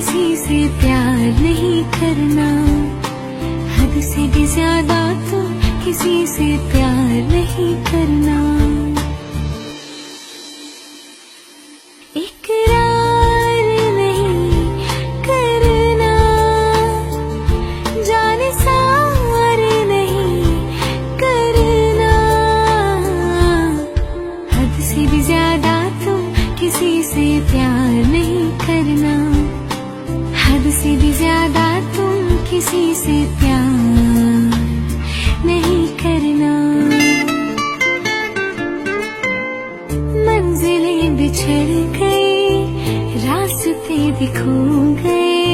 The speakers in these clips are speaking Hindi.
किसी से प्यार नहीं करना, हद से भी ज्यादा तो किसी से प्यार नहीं करना। इकरार नहीं करना, जाने सार नहीं करना, हद से भी ज्यादा तो किसी से प्यार नहीं करना, हद से भी ज्यादा तुम किसी से प्यार नहीं करना। मंजिलें बिछड़ गई, रास्ते दिखो गए,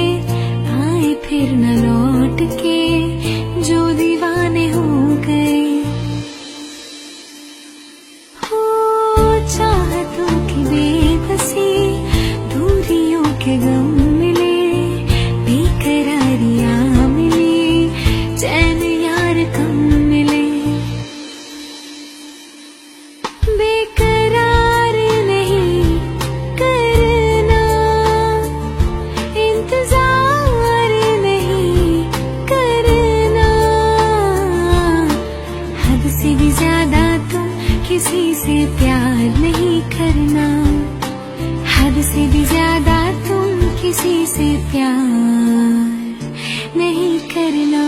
आए फिर न लौट के जो दीवाने हो गए। हो चाहतों की बेबसी, दूरियों के गम मिले, बेकरारियां मिली, चैन यार कम मिले। बेकरार नहीं करना, इंतजार नहीं करना, हद से भी ज्यादा तुम किसी से प्यार नहीं करना, हद से भी ज्यादा तुम किसी से प्यार नहीं करना।